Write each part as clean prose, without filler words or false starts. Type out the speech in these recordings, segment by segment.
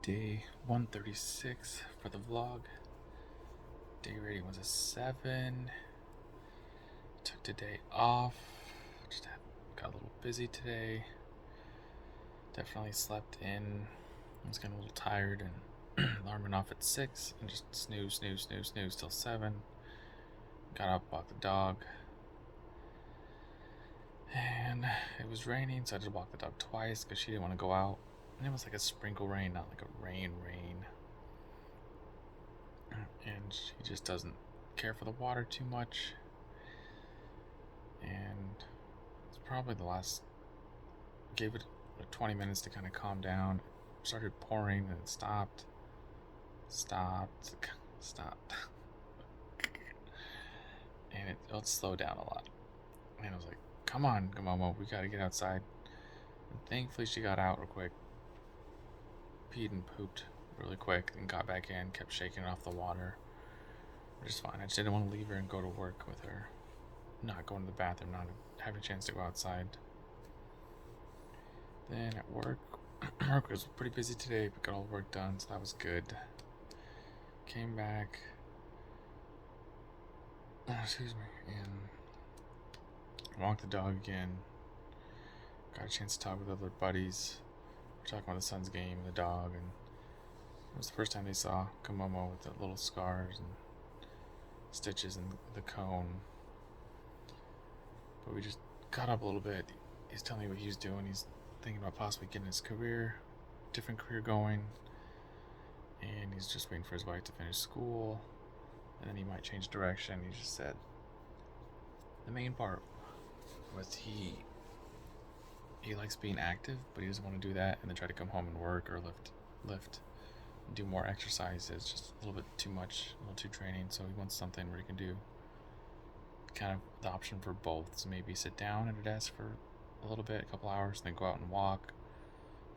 Day 136 for the vlog. Day rating was a 7. Took today off. Got a little busy today. Definitely slept in. I was getting a little tired and alarm went off at 6 and just snooze till 7. Got up, walked the dog. And it was raining, so I just walked the dog twice because she didn't want to go out. And it was like a sprinkle rain, not like a rain. And she just doesn't care for the water too much. And it's probably the last, gave it 20 minutes to kind of calm down. It started pouring and it stopped. And it slowed down a lot. And I was like, come on, Gamomo, we gotta get outside. And thankfully she got out real quick, peed and pooped really quick, and got back in, kept shaking off the water. Which is fine. I just didn't want to leave her and go to work with her. Not going to the bathroom, not having a chance to go outside. Then at work, work was pretty busy today, but got all the work done, so that was good. Came back, and walked the dog again. Got a chance to talk with other buddies. We're talking about the Suns game, the dog, and it was the first time they saw Kamomo with the little scars and stitches and the cone. But we just caught up a little bit. He's telling me what he was doing. He's thinking about possibly getting his different career going. And he's just waiting for his wife to finish school. And then he might change direction. He just said the main part was he likes being active, but he doesn't want to do that and then try to come home and work or lift and do more exercise. It's just a little bit too much, a little too draining. So he wants something where he can do kind of the option for both. So maybe sit down at a desk for a little bit, a couple hours, and then go out and walk,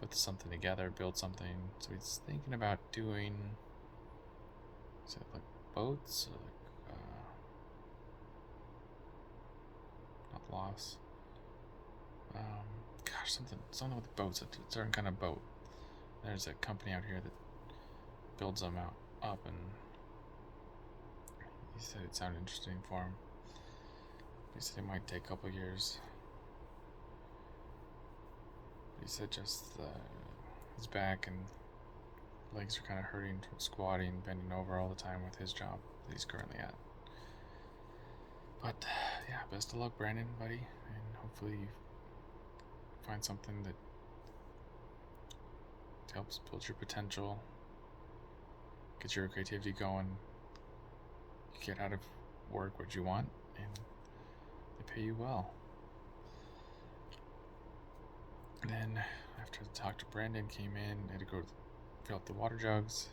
put something together, build something. So he's thinking about doing, is it like boats or like not loss, something with boats, a certain kind of boat. There's a company out here that builds them up, and he said it sounded interesting for him. He said it might take a couple years. He said just his back and legs are kind of hurting from squatting, bending over all the time with his job that he's currently at. But yeah, best of luck, Brandon, buddy, and hopefully you find something that helps build your potential, get your creativity going, get out of work what you want, and they pay you well. And then after I talked to Brandon, came in, had to go fill up the water jugs,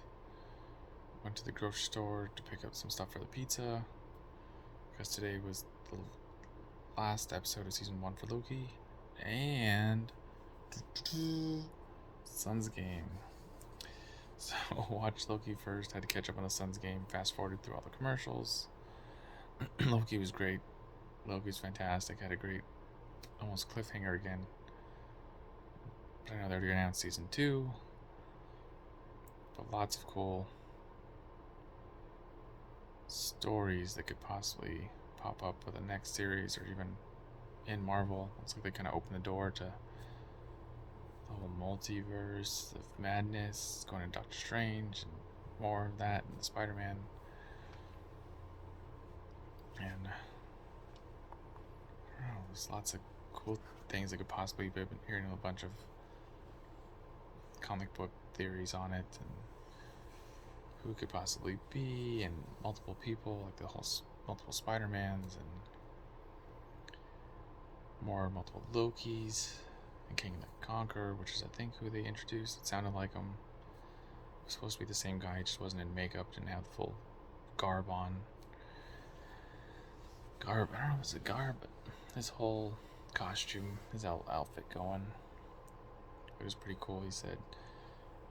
went to the grocery store to pick up some stuff for the pizza, because today was the last episode of season 1 for Loki, and Suns game. So watched Loki first, had to catch up on the Suns game, fast forwarded through all the commercials. Loki was great. Loki's fantastic. Had a great almost cliffhanger again. But I know they're going to announce season 2. But lots of cool stories that could possibly pop up with the next series or even in Marvel. Looks like they kind of open the door to the whole multiverse of madness, going to Doctor Strange and more of that in the Spider-Man. And I don't know, there's lots of cool things that could possibly be. I've been hearing a bunch of comic book theories on it and who it could possibly be, and multiple people, like the whole multiple Spider-Mans and multiple Lokis and King the Conqueror, which is I think who they introduced. It sounded like him. It was supposed to be the same guy, he just wasn't in makeup, didn't have the full garb on. I don't know if it's a garb, but his whole costume, his outfit going, it was pretty cool. He said,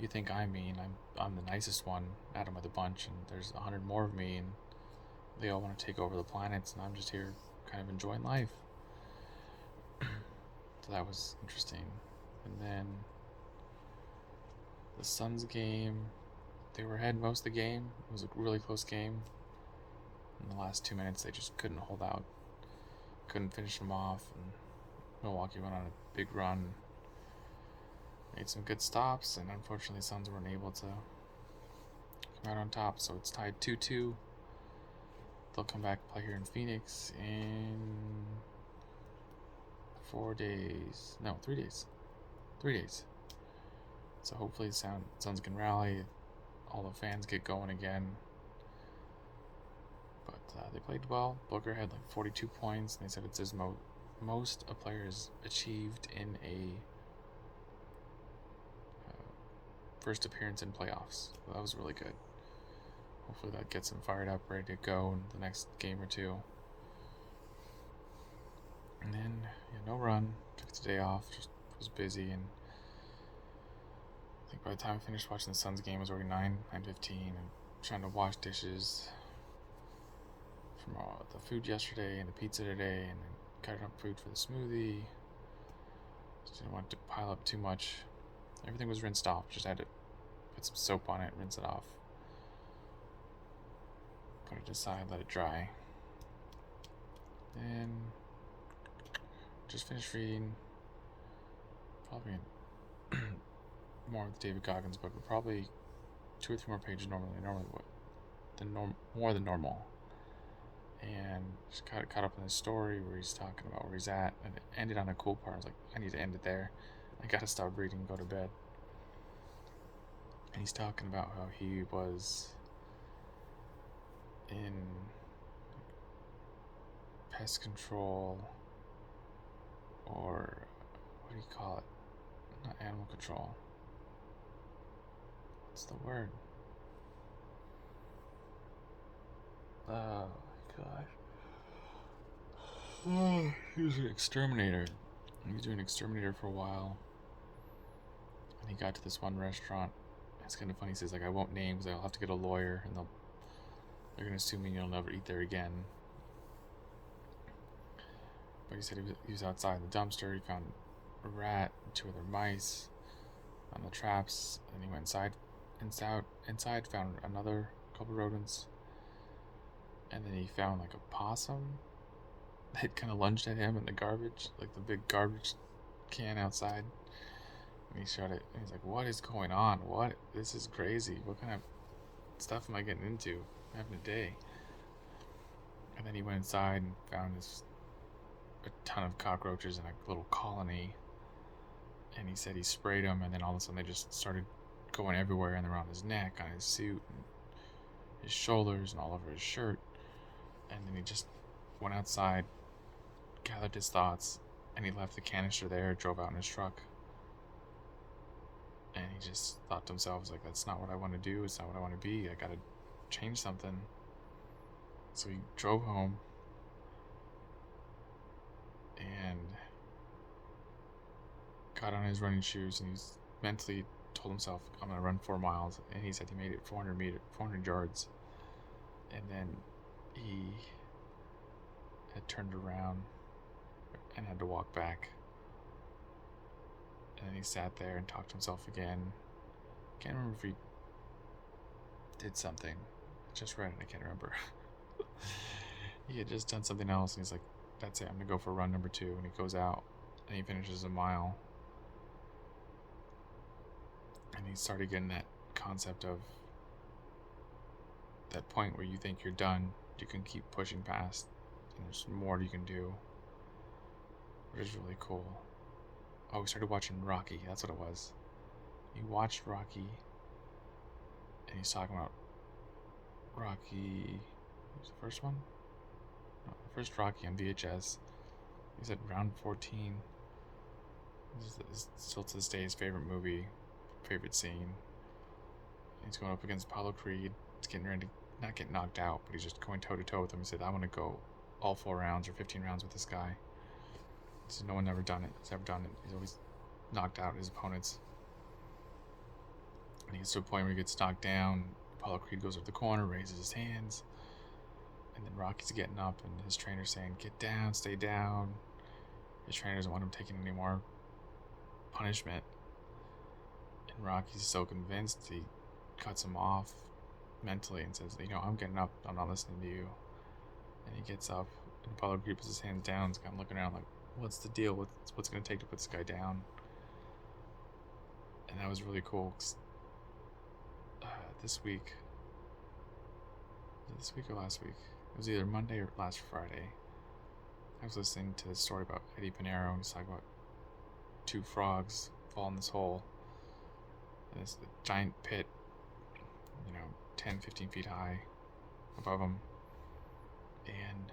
"You think I'm mean? I'm the nicest one out of the bunch, and there's 100 more of me, and they all want to take over the planets, and I'm just here kind of enjoying life." So that was interesting. And then the Suns game, they were ahead most of the game. It was a really close game. In the last 2 minutes, they just couldn't hold out, couldn't finish them off, and Milwaukee went on a big run, made some good stops, and unfortunately, the Suns weren't able to come out on top. So it's tied 2-2. They'll come back and play here in Phoenix in 4 days. No, 3 days. 3 days. So hopefully the Suns can rally. All the fans get going again. But they played well. Booker had like 42 points, and they said it's his most a player has achieved in a first appearance in playoffs. So that was really good. Hopefully that gets him fired up, ready to go in the next game or two. And then, no run. Took the day off. Just was busy, and I think by the time I finished watching the Suns game, it was already 9:15, and trying to wash dishes from all the food yesterday and the pizza today, and then cutting up food for the smoothie. Just didn't want to pile up too much. Everything was rinsed off. Just had to put some soap on it, rinse it off. Put it aside, let it dry. And just finished reading. Probably more of the David Goggins book, but probably 2 or 3 more pages more than normal. And just got caught up in the story where he's talking about where he's at, and it ended on a cool part. I was like, I need to end it there. I gotta stop reading and go to bed. And he's talking about how he was in pest control, or what do you call it? Not animal control. What's the word? Oh my gosh. He was an exterminator. He was doing exterminator for a while. And he got to this one restaurant. It's kind of funny. He says, like, I won't name because I'll have to get a lawyer, and they're going to sue me and you'll never eat there again. But he said he was outside the dumpster. He found a rat and 2 other mice on the traps. And he went inside, found another couple rodents. And then he found like a possum that kind of lunged at him in the garbage, like the big garbage can outside. And he shot it, and he's like, what is going on? What? This is crazy. What kind of stuff am I getting into? I'm having a day. And then he went inside and found a ton of cockroaches in a little colony. And he said he sprayed them, and then all of a sudden they just started going everywhere, and they're on his neck, on his suit, and his shoulders, and all over his shirt. And then he just went outside, gathered his thoughts, and he left the canister there, drove out in his truck. And he just thought to himself, like, that's not what I want to do, it's not what I want to be, I gotta change something. So he drove home, and got on his running shoes, and he's mentally told himself, I'm gonna run 4 miles, and he said he made it 400 yards, and then he had turned around and had to walk back. And then he sat there and talked to himself again. Can't remember if he did something. I just read it, I can't remember. He had just done something else, and he's like, that's it, I'm gonna go for run number 2. And he goes out and he finishes a mile. And he started getting that concept of that point where you think you're done, you can keep pushing past, and there's more you can do, which is really cool. Oh, we started watching Rocky, that's what it was. He watched Rocky, and he's talking about Rocky, what was the first one? No, the first Rocky on VHS. He said round 14. This is still to this day his favorite movie, favorite scene. He's going up against Apollo Creed. He's getting ready to not get knocked out, but he's just going toe to toe with him. He said, I want to go all 4 rounds or 15 rounds with this guy. He said, no one ever done it. He's ever done it. He's always knocked out his opponents. And he gets to a point where he gets knocked down. Apollo Creed goes up the corner, raises his hands, and then Rocky's getting up, and his trainer's saying, get down, stay down. His trainer doesn't want him taking any more punishment. And Rocky's so convinced, he cuts him off mentally and says, I'm getting up. I'm not listening to you. And he gets up, and Apollo creeps his hands down. He's kind of looking around like, what's the deal? What's going to take to put this guy down? And that was really cool. 'Cause, this week or last week? It was either Monday or last Friday. I was listening to this story about Eddie Pinero, and he's talking about two frogs fall in this hole. And it's a giant pit, 10, 15 feet high above them. And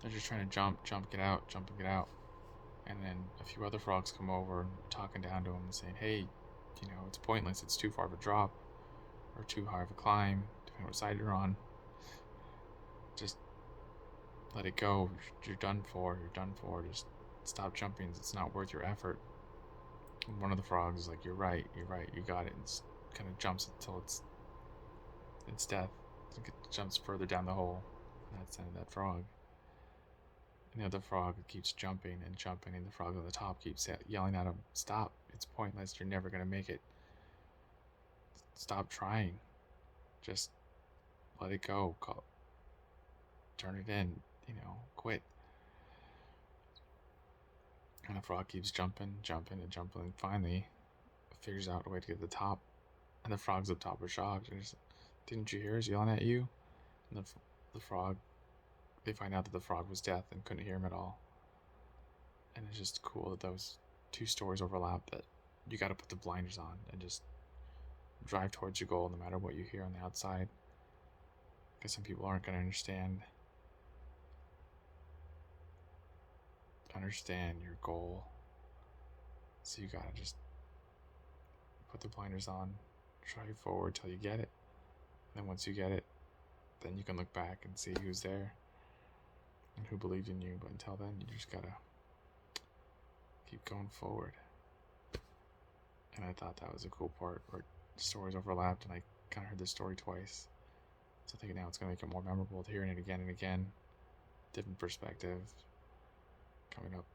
they're just trying to jump, get out. And then a few other frogs come over and talking down to him and saying, hey, it's pointless. It's too far of a drop or too high of a climb, depending on what side you're on. Just let it go. You're done for. Just stop jumping. It's not worth your effort. And one of the frogs is like, you're right, you got it. And kind of jumps until it's death. It jumps further down the hole. And that's the end of that frog. And the other frog keeps jumping, and the frog on the top keeps yelling at him, stop, it's pointless, you're never going to make it. Stop trying. Just let it go. Turn it in, quit. And the frog keeps jumping, and finally figures out a way to get to the top. And the frogs up top are shocked. And didn't you hear us yelling at you? And the frog, they find out that the frog was deaf and couldn't hear him at all. And it's just cool that those two stories overlap, that you got to put the blinders on and just drive towards your goal no matter what you hear on the outside. Because some people aren't going to understand your goal. So you got to just put the blinders on, drive forward till you get it. And then once you get it, then you can look back and see who's there and who believed in you. But until then, you just gotta keep going forward. And I thought that was a cool part where stories overlapped, and I kind of heard this story twice. So I think now it's gonna make it more memorable to hearing it again and again. Different perspective coming up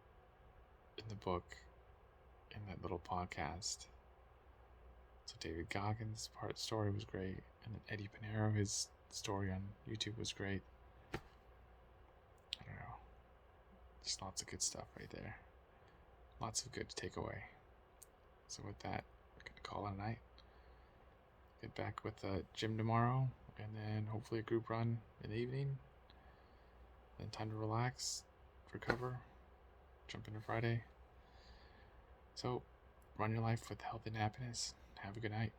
in the book, in that little podcast. So David Goggins' story was great, and then Eddie Pinero, his story on YouTube was great. I don't know, just lots of good stuff right there. Lots of good to take away. So with that, we're gonna call it a night. Get back with the gym tomorrow, and then hopefully a group run in the evening. Then time to relax, recover, jump into Friday. So run your life with health and happiness. Have a good night.